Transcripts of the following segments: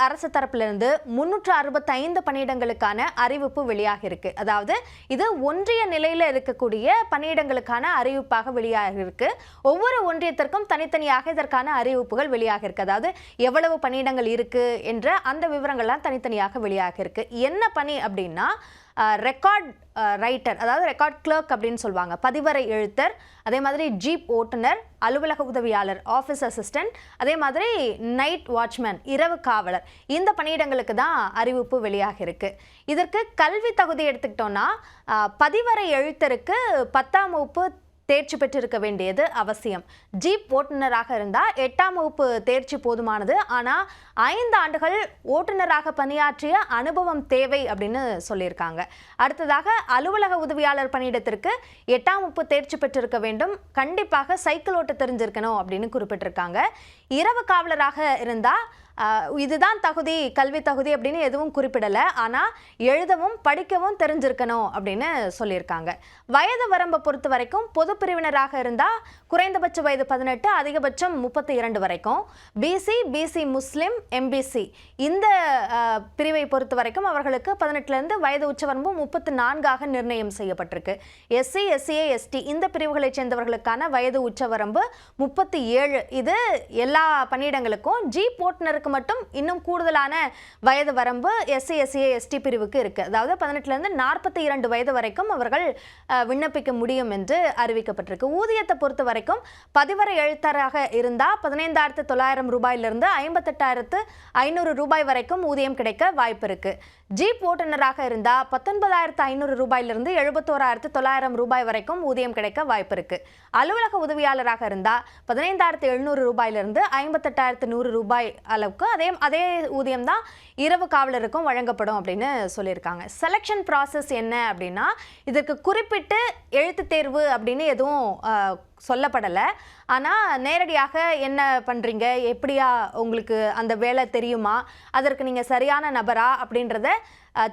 அரசு தரப்பிலிருந்து 365 பணியிடங்களுக்கான அறிவிப்பு வெளியாக இருக்கு. அதாவது இது ஒன்றிய நிலையில இருக்கக்கூடிய பணியிடங்களுக்கான அறிவிப்பாக வெளியாக இருக்கு. ஒவ்வொரு ஒன்றியத்திற்கும் தனித்தனியாக இதற்கான அறிவிப்புகள் வெளியாக இருக்கு. அதாவது எவ்வளவு பணியிடங்கள் இருக்கு என்ற அந்த விவரங்கள்லாம் தனித்தனியாக வெளியாக இருக்கு. என்ன பணி அப்படின்னா ரெக்கார்ட் ரைட்டர், அதாவது ரெக்கார்ட் கிளர்க் அப்படின்னு சொல்லுவாங்க, பதிவரை எழுத்தர், அதே மாதிரி ஜீப் ஓட்டுநர், அலுவலக உதவியாளர், ஆஃபீஸ் அசிஸ்டன்ட், அதே மாதிரி நைட் வாட்ச்மேன், இரவு காவலர், இந்த பணியிடங்களுக்கு தான் அறிவிப்பு வெளியாக இருக்கு. இதற்கு கல்வி தகுதி எடுத்துக்கிட்டோம்னா பதிவரை எழுத்தருக்கு 10ஆம் வகுப்பு தேர்ச்சி பெற்றிருக்க வேண்டியது அவசியம். ஜீப் ஓட்டுநராக இருந்தால் 8ஆம் வகுப்பு தேர்ச்சி போதுமானது. ஆனால் 5 ஆண்டுகள் ஓட்டுநராக பணியாற்றிய அனுபவம் தேவை அப்படின்னு சொல்லியிருக்காங்க. அடுத்ததாக அலுவலக உதவியாளர் பணியிடத்திற்கு 8ஆம் வகுப்பு தேர்ச்சி பெற்றிருக்க வேண்டும். கண்டிப்பாக சைக்கிள் ஓட்ட தெரிஞ்சிருக்கணும் அப்படின்னு குறிப்பிட்டிருக்காங்க. இரவு காவலராக இருந்தால் இதுதான் தகுதி, கல்வி தகுதி அப்படின்னு எதுவும் குறிப்பிடலை. ஆனால் எழுதவும் படிக்கவும் தெரிஞ்சிருக்கணும் அப்படின்னு சொல்லியிருக்காங்க. வயது வரம்பை பொறுத்த வரைக்கும் பொது பிரிவினராக இருந்தால் குறைந்தபட்ச வயது 18, அதிகபட்சம் 32 வரைக்கும். பிசி முஸ்லிம், எம்பிசி இந்த பிரிவை பொறுத்த வரைக்கும் அவர்களுக்கு 18லேருந்து வயது உச்சவரம்பு 34ஆக நிர்ணயம் செய்யப்பட்டிருக்கு. எஸ்சிஏ எஸ்டி இந்த பிரிவுகளைச் சேர்ந்தவர்களுக்கான வயது உச்சவரம்பு 37. இது எல்லா பணியிடங்களுக்கும். ஜீப் ஓட்டுநருக்கு மட்டும் இன்னும் கூடுதலான வயது வரம்பு எஸ்சிஏ எஸ்டி பிரிவுக்கு இருக்கு. அதாவது 18லேருந்து 42 வயது வரைக்கும் அவர்கள் விண்ணப்பிக்க முடியும் என்று அறிவிக்கப்பட்டிருக்கு. ஊதியத்தை பொறுத்த வரைக்கும் பதிவரை எழுத்தராக இருந்தால் 15,900 ரூபாயிலிருந்து 58,500 ரூபாய் வரைக்கும் ஊதியம் கிடைக்க வாய்ப்பு இருக்கு. ஜீப் ஓட்டுநராக இருந்தால் 19,500 ரூபாயிலிருந்து 71,900 ரூபாய் வரைக்கும் ஊதியம் கிடைக்க வாய்ப்பு இருக்கு. அலுவலக உதவியாளராக இருந்தால் 15,700 ரூபாயிலிருந்து 58,100 ரூபாய் அளவுக்கு அதே ஊதியம் தான் இரவு காவலருக்கும் வழங்கப்படும் அப்படின்னு சொல்லியிருக்காங்க. செலெக்ஷன் ப்ராசஸ் என்ன அப்படின்னா இதற்கு குறிப்பிட்டு எழுத்து தேர்வு அப்படின்னு எதுவும் சொல்லப்படலை. ஆனால் நேரடியாக என்ன பண்ணுறீங்க, எப்படியா உங்களுக்கு அந்த வேலை தெரியுமா, அதற்கு நீங்கள் சரியான நபரா அப்படின்றத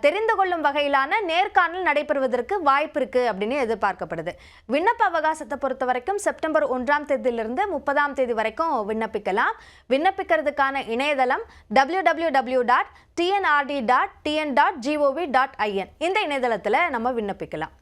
தெரிந்து கொள்ளும் வகையிலான நேர்காணல் நடைபெறுவதற்கு வாய்ப்பு இருக்கு அப்படின்னு எதிர்பார்க்கப்படுது. விண்ணப்ப அவகாசத்தை பொறுத்த வரைக்கும் செப்டம்பர் 1ஆம் தேதியிலிருந்து 30ஆம் தேதி வரைக்கும் விண்ணப்பிக்கலாம். விண்ணப்பிக்கிறதுக்கான இணையதளம் www.tnrd.tn.gov.in. இந்த இணையதளத்தில் நம்ம விண்ணப்பிக்கலாம்.